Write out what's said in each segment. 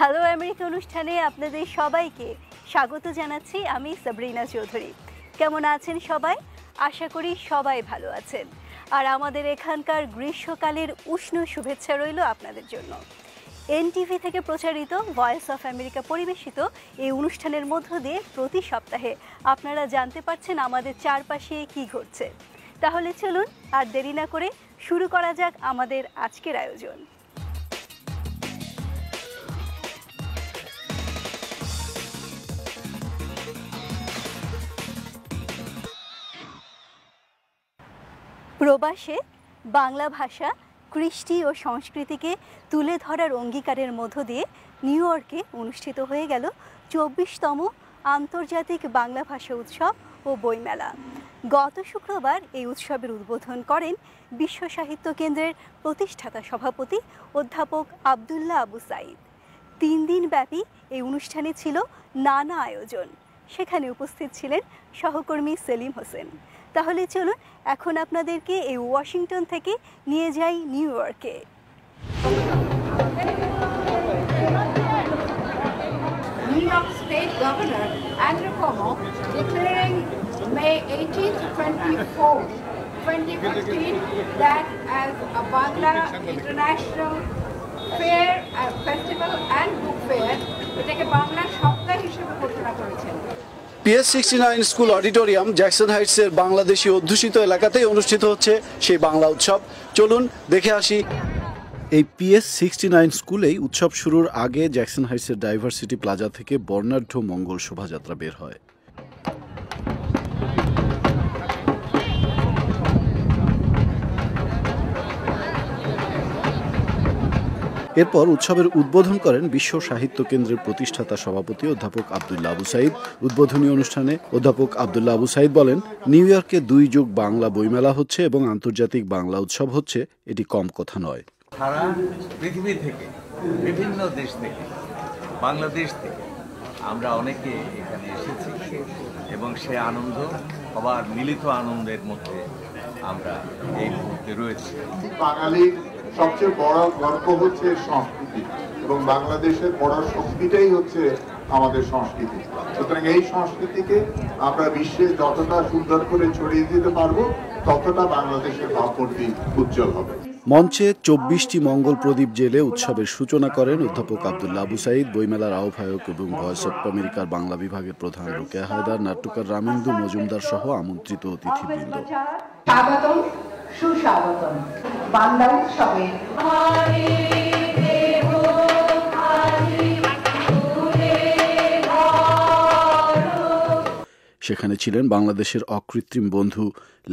Hello America অনুষ্ঠানে আপনাদের সবাইকে স্বাগত জানাচ্ছি। আমি সাবরিনা চৌধুরী। কেমন আছেন সবাই? আশা করি সবাই ভালো আছেন। আর আমাদের এখানকার গ্রীষ্মকালের উষ্ণ শুভেচ্ছা রইল আপনাদের জন্য। এনটিভি থেকে প্রচারিত ভয়েস অফ আমেরিকা পরিবেশিত এই অনুষ্ঠানের মধ্য দিয়ে প্রতি সপ্তাহে আপনারা জানতে পারছেন আমাদের চারপাশে কি ঘটছে। তাহলে চলুন আর দেরি না করে শুরু করা যাক আমাদের আজকের আয়োজন। প্রবাসে বাংলা ভাষা, কৃষ্টি ও সংস্কৃতিকে তুলে ধরার অঙ্গীকারের মধ্য দিয়ে নিউ ইয়র্কে অনুষ্ঠিত হয়ে গেল ২৪তম আন্তর্জাতিক বাংলা ভাষা উৎসব ও বইমেলা। গত শুক্রবার এই উৎসবের উদ্বোধন করেন বিশ্ব সাহিত্য কেন্দ্রের প্রতিষ্ঠাতা সভাপতি অধ্যাপক আবদুল্লাহ আবু সাঈদ। ৩ দিনব্যাপী এই অনুষ্ঠানে ছিল নানা আয়োজন। সেখানে উপস্থিত ছিলেন সহকর্মী সেলিম হোসেন। তাহলে চলুন এখন আপনাদেরকে এই ওয়াশিংটন থেকে নিয়ে যাই নিউ ইয়র্কে। New York State Governor Andrew Cuomo declaring May 18th, 2015 that as a Bangla International Fair, Festival and Book Fair, এটাকে বাংলা সপ্তাহ হিসেবে ঘোষণা করেছেন। PS69 স্কুল অডিটোরিয়াম জ্যাকসন হাইটসের বাংলাদেশি অধ্যুষিত এলাকাতেই অনুষ্ঠিত হচ্ছে সেই বাংলা উৎসব। চলুন দেখে আসি। এই PS69 স্কুলেই উৎসব শুরুর আগে জ্যাকসন হাইটসের ডাইভার্সিটি প্লাজা থেকে বর্ণাঢ্য মঙ্গল শোভাযাত্রা বের হয়। এরপর উৎসবের উদ্বোধন করেন বিশ্ব সাহিত্য কেন্দ্রের প্রতিষ্ঠাতা সভাপতি অধ্যাপক আবদুল্লাহ আবু সাঈদ। উদ্বোধনী অনুষ্ঠানে অধ্যাপক আবদুল্লাহ আবু সাঈদ বলেন, নিউ ইয়র্কে ২ যুগ বাংলা বইমেলা হচ্ছে এবং আন্তর্জাতিক বাংলা উৎসব হচ্ছে, এটি কম কথা নয়। সারা পৃথিবী থেকে, বিভিন্ন দেশ থেকে, বাংলাদেশ থেকে আমরা অনেকে এখানে এসেছি এবং সে আনন্দ, সবার মিলিত আনন্দের মধ্যে আমরা এই মুহূর্তে রয়েছি। বাঙালির সবচেয়ে বড় গর্ব হচ্ছে সংস্কৃতি এবং বাংলাদেশের বড় শক্তিটাই হচ্ছে আমাদের সংস্কৃতি। সুতরাং এই সংস্কৃতিকে আমরা বিশ্বে যতটা সুন্দর করে ছড়িয়ে দিতে পারবো ততটা বাংলাদেশের ভাবমূর্তি উজ্জ্বল হবে। মঞ্চে ২৪টি মঙ্গল প্রদীপ জেলে উৎসবের সূচনা করেন অধ্যাপক আবদুল্লাহ আবু সাঈদ। বইমেলার আহ্বায়ক এবং ভয়েস অফ আমেরিকার বাংলা বিভাগের প্রধান রোকেয়া হায়দার, নাট্যকার রামেন্দু মজুমদার সহ আমন্ত্রিত অতিথিবৃন্দ। স্বাগতম, সুস্বাগতম বাংলা উৎসবে। সেখানে ছিলেন বাংলাদেশের অকৃত্রিম বন্ধু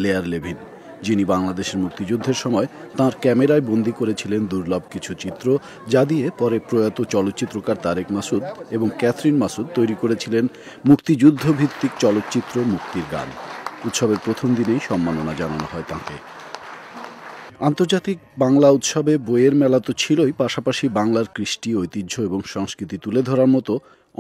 লেয়ার লেভিন, যিনি বাংলাদেশের মুক্তিযুদ্ধের সময় তাঁর ক্যামেরায় বন্দী করেছিলেন দুর্লভ কিছু চিত্র, যা দিয়ে পরে প্রয়াত চলচ্চিত্রকার তারেক মাসুদ এবং ক্যাথরিন মাসুদ তৈরি করেছিলেন মুক্তিযুদ্ধ ভিত্তিক চলচ্চিত্র মুক্তির গান। উৎসবের প্রথম দিনেই সম্মাননা জানানো হয় তাঁকে। আন্তর্জাতিক বাংলা উৎসবে বইয়ের মেলা তো ছিলই, পাশাপাশি বাংলার কৃষ্টি, ঐতিহ্য এবং সংস্কৃতি তুলে ধরার মতো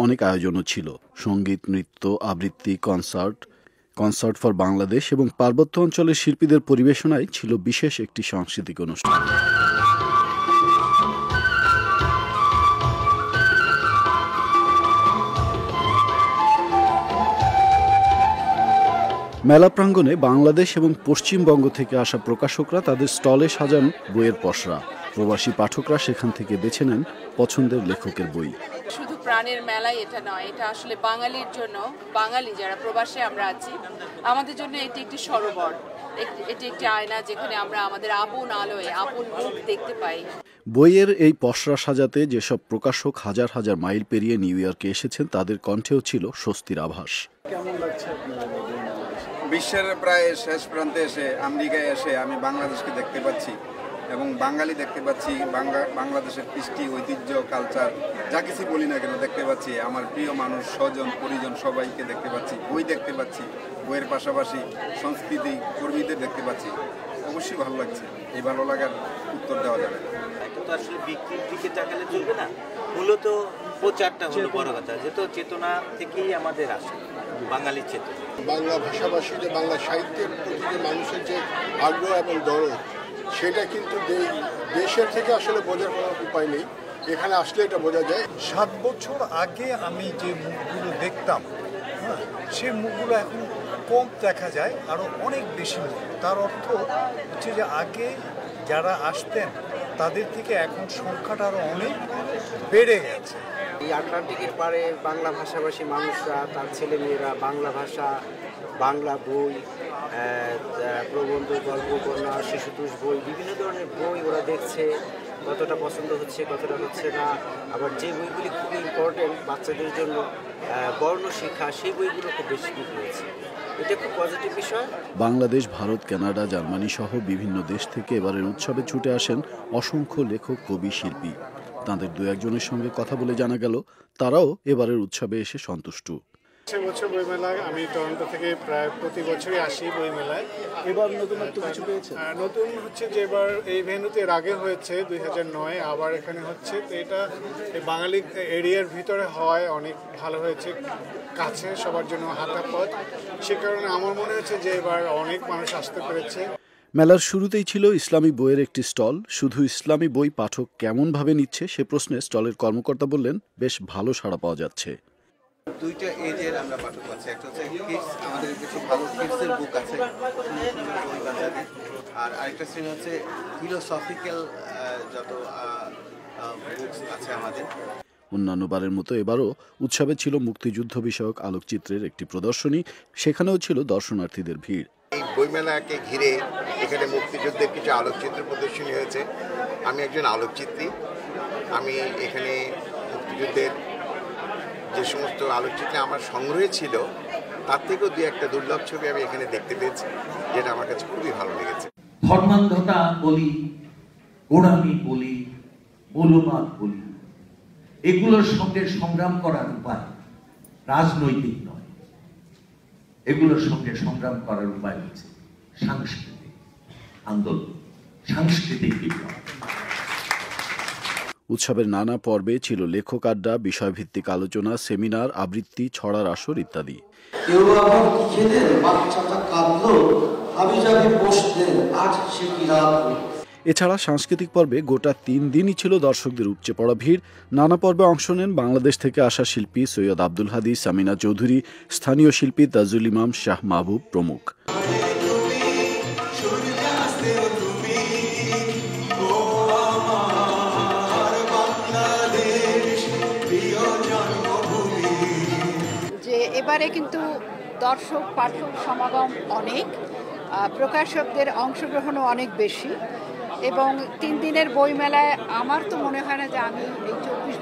অনেক আয়োজনও ছিল। সঙ্গীত, নৃত্য, আবৃত্তি, কনসার্ট ফর বাংলাদেশ এবং পার্বত্য অঞ্চলের শিল্পীদের পরিবেশনায় ছিল বিশেষ একটি সাংস্কৃতিক অনুষ্ঠান। মেলা প্রাঙ্গণে বাংলাদেশ এবং পশ্চিমবঙ্গ থেকে আসা প্রকাশকরা তাদের স্টলে সাজান বইয়ের পসরা। প্রবাসী পাঠকরা সেখান থেকে বেছে নেন পছন্দের লেখকের বই। শুধু প্রাণের মেলাই এটা নয়, এটা আসলে বাঙালির জন্য, বাঙালি যারা প্রবাসে আমরা আছি, আমাদের জন্য এটি একটি সরোবর, এটি একটি আয়না যেখানে আমরা আমাদের আপন আলোয় আপন মুখ দেখতে পাই। বইয়ের এই পসরা সাজাতে যেসব প্রকাশক হাজার হাজার মাইল পেরিয়ে নিউ ইয়র্কে এসেছেন, তাদের কণ্ঠেও ছিল স্বস্তির আভাস। কেমন লাগছে বিশ্বের প্রায় শেষ প্রান্তে এসে, আমেরিকায় এসে আমি বাংলাদেশকে দেখতে পাচ্ছি এবং বাঙালি দেখতে পাচ্ছি, বাংলাদেশের কৃষ্টি, ঐতিহ্য, কালচার যা কিছু বলি না কেন দেখতে পাচ্ছি। আমার প্রিয় মানুষ, স্বজন, পরিজন সবাইকে দেখতে পাচ্ছি, বই দেখতে পাচ্ছি, বইয়ের পাশাপাশি সংস্কৃতি কর্মীদের দেখতে পাচ্ছি। অবশ্যই ভালো লাগছে। এই ভালো লাগার উত্তর দেওয়া যাবে না। এটা তো আসলে বিক্রির দিকে তাকালে চলবে না, মূলত প্রচারটা হলো বড় কথা, যেহেতু চেতনা থেকেই আমাদের আসে, বাঙালির চেতনা। বাংলা ভাষাভাষী যে বাংলা সাহিত্যের প্রতি যে মানুষের যে আগ্রহ এবং দরদ, সেটা কিন্তু দেশের থেকে আসলে বোঝার কোনো উপায় নেই। এখানে আসলে এটা বোঝা যায়। 7 বছর আগে আমি যে মুখগুলো দেখতাম, সেই মুখগুলো এখন কম দেখা যায়, আরও অনেক বেশি মুখ। তার অর্থ হচ্ছে যে আগে যারা আসতেন তাদের থেকে এখন সংখ্যাটা আরও অনেক বেড়ে গেছে। এই আটলান্টিকের পারে বাংলা ভাষাভাষী মানুষরা, তার ছেলেমেয়েরা বাংলা ভাষা, বাংলা বই, প্রবন্ধ, গল্প, উপন্যাস, শিশুতোষ বই, বিভিন্ন ধরনের বই ওরা দেখছে, কতটা পছন্দ হচ্ছে, কতটা হচ্ছে না। আবার যে বইগুলি খুব ইম্পর্টেন্ট বাচ্চাদের জন্য, বর্ণ শিক্ষা, সেই বইগুলো খুব বেশি বিক্রি হয়েছে। এটা খুব পজিটিভ বিষয়। বাংলাদেশ, ভারত, কানাডা, জার্মানি সহ বিভিন্ন দেশ থেকে এবারের উৎসবে ছুটে আসেন অসংখ্য লেখক, কবি, শিল্পী। তাদের দু একজনের সঙ্গে কথা বলে জানা গেল তারাও এবারের উৎসবে এসে সন্তুষ্ট। বছর বইমেলায় আমি টরন্টো থেকে প্রায় প্রতি বছরই আসি বইমেলায়। এবার নতুনত্ব কিছু পেয়েছে? নতুন হচ্ছে যে এবার এই ভেন্যুতে এর আগে হয়েছে 2009, আবার এখানে হচ্ছে। তো এটা বাঙালি এরিয়ার ভিতরে হয়, অনেক ভালো হয়েছে, কাছে সবার জন্য হাঁটাপথ। সে কারণে আমার মনে হচ্ছে যে এবার অনেক মানুষ আসতে পেরেছে। মেলার শুরুতেই ছিল ইসলামী বইয়ের একটি স্টল। শুধু ইসলামী বই পাঠক কেমনভাবে নিচ্ছে সে প্রশ্নে স্টলের কর্মকর্তা বললেন, বেশ ভালো সাড়া পাওয়া যাচ্ছে। দুইটা এজের আমরা পাঠক পাচ্ছি। একটা হচ্ছে কিডস, আমাদের কিছু ভালো কিডসের বুক আছে, আর আরেকটা শ্রেণী হচ্ছে ফিলোসফিক্যাল যত বুকস আছে আমাদের। অন্যান্য বারের মতো এবারও উৎসবে ছিল মুক্তিযুদ্ধ বিষয়ক আলোকচিত্রের একটি প্রদর্শনী। সেখানেও ছিল দর্শনার্থীদের ভিড়। এই বইমেলাকে ঘিরে এখানে মুক্তিযুদ্ধের কিছু আলোকচিত্র প্রদর্শনী হয়েছে। আমি একজন আলোকচিত্রী। আমি এখানে মুক্তিযুদ্ধের যে সমস্ত আলোকচিত্র আমার সংগ্রহে ছিল তার থেকেও দু একটা দুর্লভ ছবি আমি এখানে দেখতে পেয়েছি, যেটা আমার কাছে খুবই ভালো লেগেছে। ধর্মান্ধতা বলি, গোড়ামি বলি, মৌলবাদ বলি, এগুলোর সঙ্গে সংগ্রাম করার উপায় রাজনৈতিক নয়। এগুলোর সঙ্গে সংগ্রাম করার উপায় হচ্ছে সাংস্কৃতিক আন্দোলন, সাংস্কৃতিক বিপ্লব। উৎসবের নানা পর্বে ছিল লেখক আড্ডা, বিষয়ভিত্তিক আলোচনা, সেমিনার, আবৃত্তি, ছড়ার আসর ইত্যাদি। কেউ আবার কি খেলেন, বাচ্চাটা কাঁদলো, হাবিজাবি বসলেন, আজ সে কি রাত। এছাড়া সাংস্কৃতিক পর্বে গোটা 3 দিনই ছিল দর্শকদের উপচে পড়া ভিড়। নানা পর্বে অংশ নেন বাংলাদেশ থেকে আসা শিল্পী সৈয়দ আব্দুল হাদি, সামিনা চৌধুরী, স্থানীয় শিল্পী তাজুল ইমাম, শাহ মাহবুব প্রমুখ। এবারে কিন্তু দর্শক পাঠক সমাগম অনেক, প্রকাশকদের অংশগ্রহণও অনেক বেশি, এবং 3 দিনের বইমেলায় আমার তো মনে হয় না যে আমি এই 24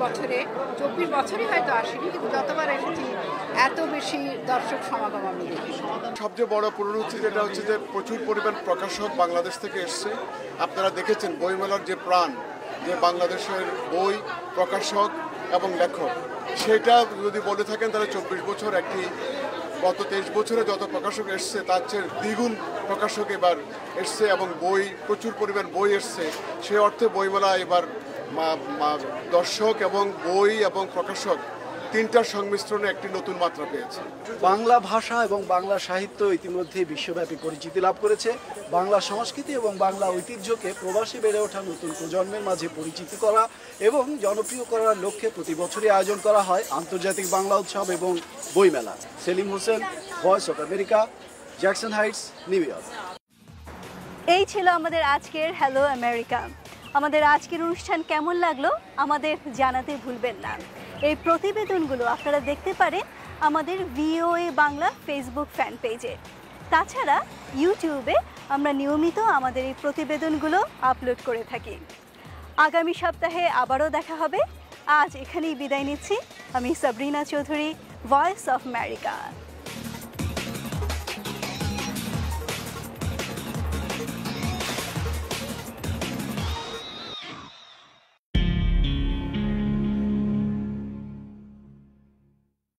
বছরই হয়তো আসিনি, কিন্তু যতবার এসেছি এত বেশি দর্শক সমাগম আমি দেখি। সবচেয়ে বড় পূরণ হচ্ছে যেটা হচ্ছে যে প্রচুর পরিমাণ প্রকাশক বাংলাদেশ থেকে এসছে। আপনারা দেখেছেন বইমেলার যে প্রাণ, যে বাংলাদেশের বই প্রকাশক এবং লেখক, সেটা যদি বলে থাকেন তাহলে 24 বছর একটি, গত 23 বছরে যত প্রকাশক এসছে তার চেয়ে দ্বিগুণ প্রকাশক এবার এসছে, এবং বই প্রচুর পরিমাণ বই এসছে। সেই অর্থে বইমেলা এবার দর্শক এবং বই এবং প্রকাশক তিনটার সংমিশ্রণে একটি নতুন মাত্রা পেয়েছে। বাংলা ভাষা এবং বাংলা সাহিত্য ইতিমধ্যে বিশ্বব্যাপী পরিচিতি লাভ করেছে। বাংলা সংস্কৃতি এবং বাংলা ঐতিহ্যকে প্রবাসী বেড়ে ওঠা নতুন প্রজন্মের মাঝে পরিচিতি করা এবং জনপ্রিয় করার লক্ষ্যে প্রতি বছরই আয়োজন করা হয় আন্তর্জাতিক বাংলা উৎসব এবং বইমেলা। Selim Hossain, Voice of America, Jackson Heights, New York. এই ছিল আমাদের আজকের হ্যালো আমেরিকা। আমাদের আজকের অনুষ্ঠান কেমন লাগলো আমাদের জানাতে ভুলবেন না। এই প্রতিবেদনগুলো আপনারা দেখতে পারেন আমাদের VOA বাংলা ফেসবুক ফ্যান পেজে। তাছাড়া ইউটিউবে আমরা নিয়মিত আমাদের এই প্রতিবেদনগুলো আপলোড করে থাকি। আগামী সপ্তাহে আবারও দেখা হবে। আজ এখানেই বিদায় নিচ্ছি। আমি Sabrina Chowdhury, voice of America.